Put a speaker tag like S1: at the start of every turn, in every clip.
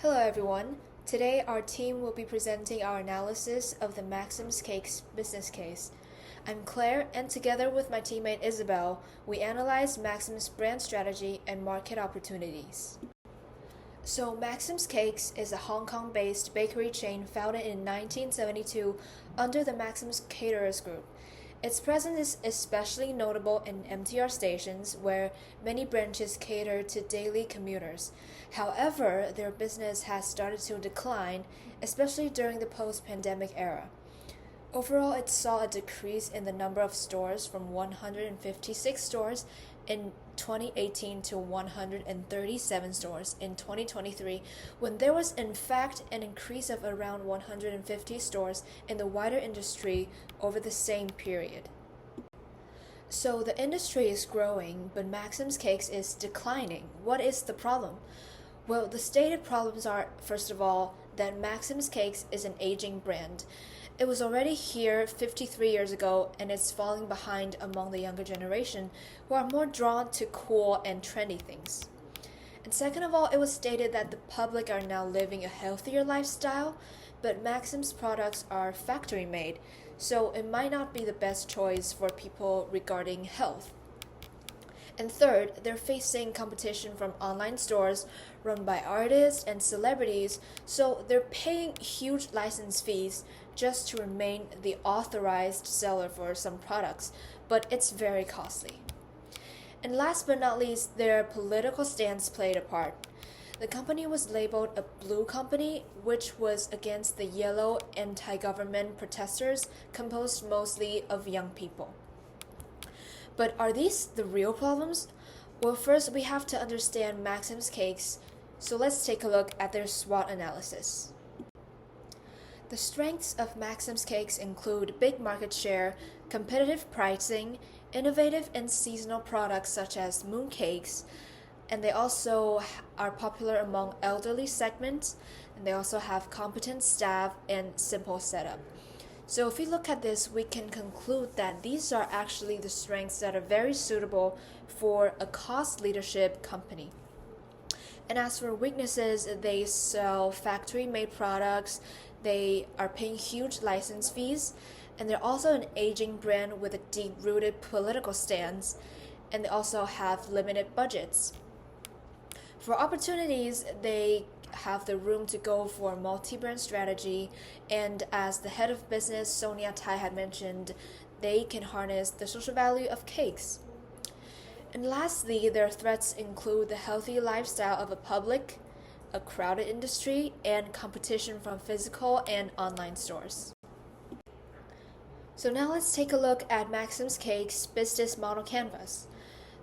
S1: Hello everyone. Today our team will be presenting our analysis of the Maxim's Cakes business case. I'm Claire, and together with my teammate Isabel, we analyzed Maxim's brand strategy and market opportunities. So Maxim's Cakes is a Hong Kong-based bakery chain founded in 1972 under the Maxim's Caterers Group. Its presence is especially notable in MTR stations where many branches cater to daily commuters. However, their business has started to decline, especially during the post-pandemic era. Overall, it saw a decrease in the number of stores from 156 stores in 2018 to 137 stores in 2023, when there was in fact an increase of around 150 stores in the wider industry over the same period. So the industry is growing, but Maxim's Cakes is declining. What is the problem? Well, the stated problems are, first of all, that Maxim's Cakes is an aging brand. It was already here 53 years ago, and it's falling behind among the younger generation, who are more drawn to cool and trendy things. And second of all, it was stated that the public are now living a healthier lifestyle, but Maxim's products are factory made, so it might not be the best choice for people regarding health. And third, they're facing competition from online stores run by artists and celebrities, so they're paying huge license fees just to remain the authorized seller for some products, but it's very costly. And last but not least, their political stance played a part. The company was labeled a blue company, which was against the yellow anti-government protesters composed mostly of young people. But are these the real problems? Well, first we have to understand Maxim's Cakes, so let's take a look at their SWOT analysis. The strengths of Maxim's Cakes include big market share, competitive pricing, innovative and seasonal products such as mooncakes, and they also are popular among elderly segments, and they also have competent staff and simple setup. So if we look at this, we can conclude that these are actually the strengths that are very suitable for a cost leadership company. And as for weaknesses, they sell factory-made products, they are paying huge license fees, and they're also an aging brand with a deep-rooted political stance, and they also have limited budgets. For opportunities, they have the room to go for a multi-brand strategy, and as the head of business Sonia Tai had mentioned, they can harness the social value of cakes. And lastly, their threats include the healthy lifestyle of a public, a crowded industry, and competition from physical and online stores. So now let's take a look at Maxim's Cakes business model canvas.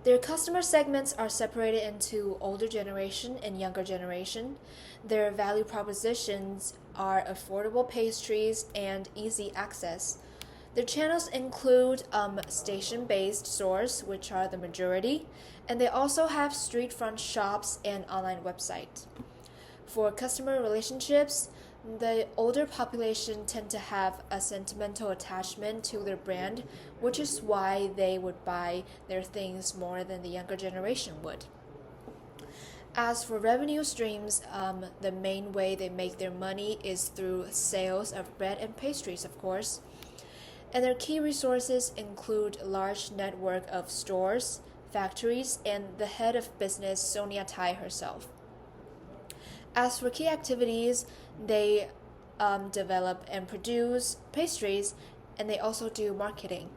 S1: Their customer segments are separated into older generation and younger generation. Their value propositions are affordable pastries and easy access. Their channels include station-based stores, which are the majority, and they also have street-front shops and online website. For customer relationships, the older population tend to have a sentimental attachment to their brand, which is why they would buy their things more than the younger generation would. As for revenue streams, the main way they make their money is through sales of bread and pastries, of course. And their key resources include a large network of stores, factories, and the head of business, Sonia Tai herself. As for key activities, they develop and produce pastries, and they also do marketing.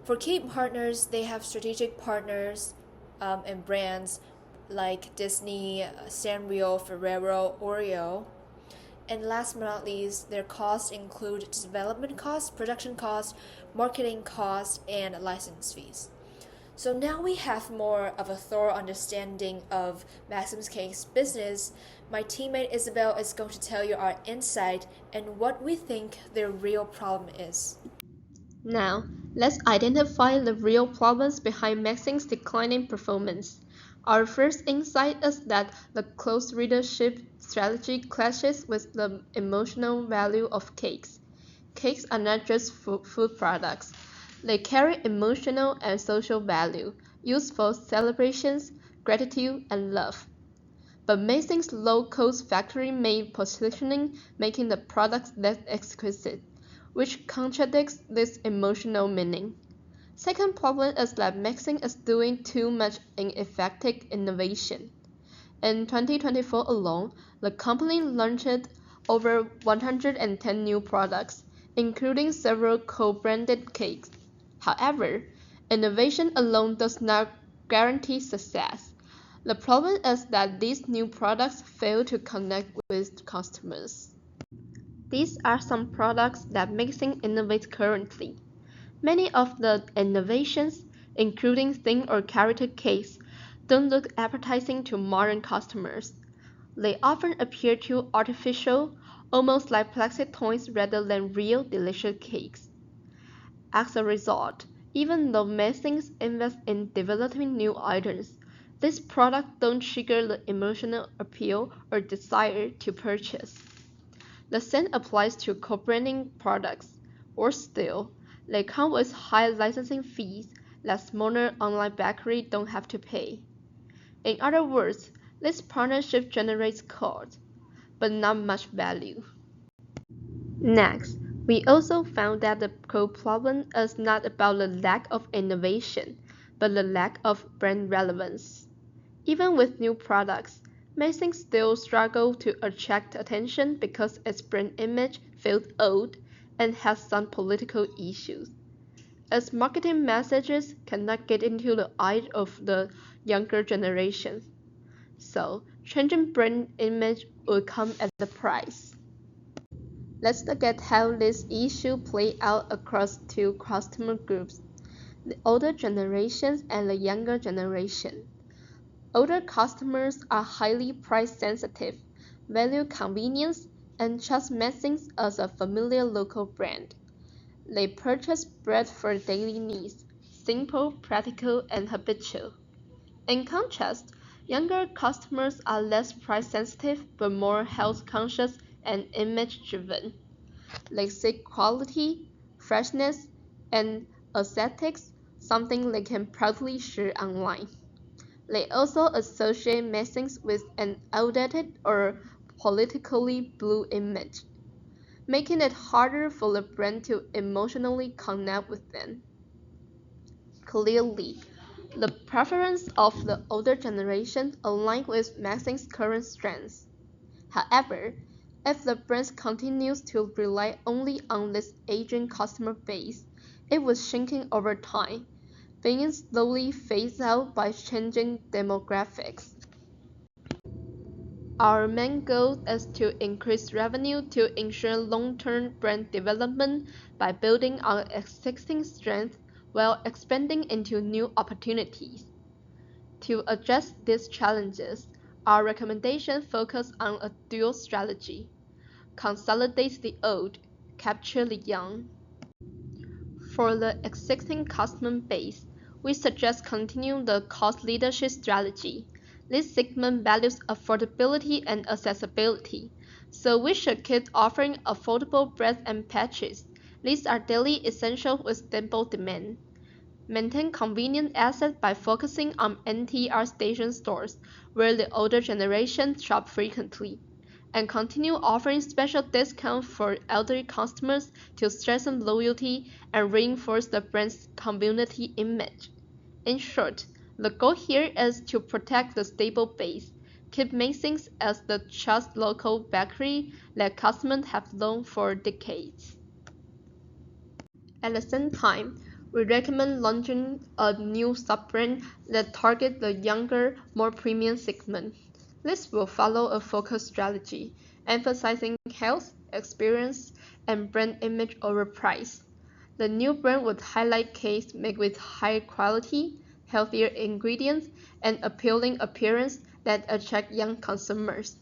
S1: For key partners, they have strategic partners and brands like Disney, Sanrio, Ferrero, Oreo. And last but not least, their costs include development costs, production costs, marketing costs, and license fees. So now we have more of a thorough understanding of Maxim's Cakes business. My teammate Isabel is going to tell you our insight and what we think their real problem is.
S2: Now, let's identify the real problems behind Maxim's declining performance. Our first insight is that the close readership strategy clashes with the emotional value of cakes. Cakes are not just food products. They carry emotional and social value, used for celebrations, gratitude, and love. but Maxim's low-cost factory-made positioning making the products less exquisite, which contradicts this emotional meaning. Second problem is that Maxim is doing too much ineffective innovation. In 2024 alone, the company launched over 110 new products, including several co-branded cakes. However, innovation alone does not guarantee success. The problem is that these new products fail to connect with customers. These are some products that Maxim innovates currently. Many of the innovations, including thin or character cakes, don't look appetizing to modern customers. They often appear too artificial, almost like plastic toys rather than real delicious cakes. As a result, even though Maxim invests in developing new items, these products don't trigger the emotional appeal or desire to purchase. The same applies to co-branding products, or still, they come with high licensing fees that smaller online bakeries don't have to pay. In other words, this partnership generates cost, but not much value. Next, we also found that the core problem is not about the lack of innovation, but the lack of brand relevance. Even with new products, Maxim still struggles to attract attention because its brand image feels old and has some political issues. Its marketing messages cannot get into the eyes of the younger generation. So, changing brand image will come at a price. Let's look at how this issue plays out across two customer groups, the older generations and the younger generation. Older customers are highly price sensitive, value convenience, and trust Maxim as a familiar local brand. They purchase bread for daily needs, simple, practical, and habitual. In contrast, younger customers are less price sensitive but more health conscious and image driven. They seek quality, freshness, and aesthetics, something they can proudly share online. They also associate Maxim with an outdated or politically blue image, making it harder for the brand to emotionally connect with them. Clearly, the preference of the older generation align with Maxim's current strengths. However, if the brand continues to rely only on this aging customer base, it was shrinking over time, being slowly phased out by changing demographics. Our main goal is to increase revenue to ensure long-term brand development by building on existing strengths while expanding into new opportunities. To address these challenges, our recommendation focuses on a dual strategy: consolidate the old, capture the young. For the existing customer base, we suggest continuing the cost leadership strategy. This segment values affordability and accessibility, so we should keep offering affordable breads and patches. These are daily essentials with stable demand. Maintain convenient access by focusing on NTR station stores, where the older generation shop frequently, and continue offering special discounts for elderly customers to strengthen loyalty and reinforce the brand's community image. In short, the goal here is to protect the stable base, keep Maxim as the trusted local bakery that customers have known for decades. At the same time, we recommend launching a new sub-brand that targets the younger, more premium segment. This will follow a focused strategy, emphasizing health, experience, and brand image over price. The new brand would highlight cakes made with higher quality, healthier ingredients, and appealing appearance that attract young consumers.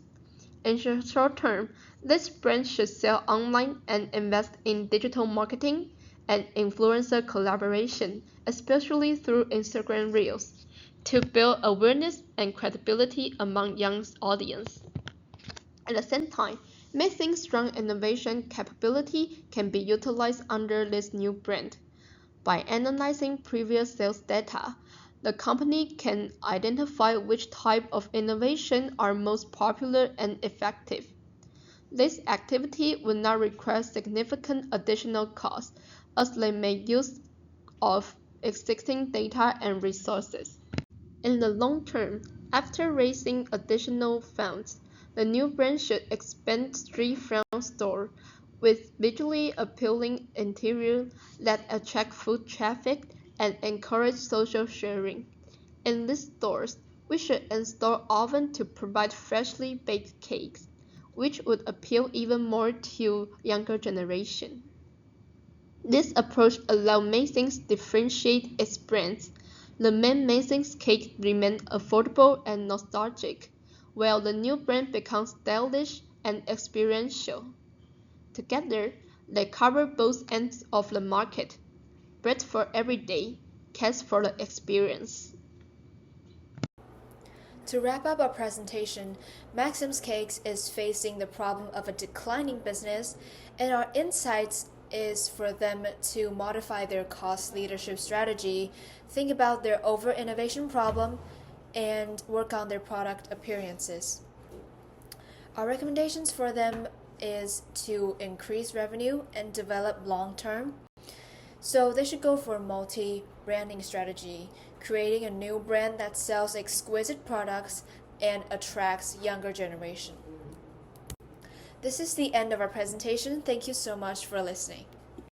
S2: In the short term, this brand should sell online and invest in digital marketing and influencer collaboration, especially through Instagram Reels, to build awareness and credibility among young audience. At the same time, Maxim's strong innovation capability can be utilized under this new brand. By analyzing previous sales data, The company can identify which type of innovation are most popular and effective. This activity will not require significant additional costs as they make use of existing data and resources. In the long term, after raising additional funds, the new brand should expand street front store with visually appealing interior that attract foot traffic and encourage social sharing. In these stores, we should install ovens to provide freshly baked cakes, which would appeal even more to younger generation. This approach allows Maxim's differentiate its brands. The main Maxim's cake remains affordable and nostalgic, while the new brand becomes stylish and experiential. Together, they cover both ends of the market, bread for everyday, cakes for the experience.
S1: To wrap up our presentation, Maxim's Cakes is facing the problem of a declining business, and our insights is for them to modify their cost leadership strategy, think about their over innovation problem, and work on their product appearances. Our recommendations for them is to increase revenue and develop long term. So they should go for a multi-branding strategy, creating a new brand that sells exquisite products and attracts younger generation. This is the end of our presentation. Thank you so much for listening.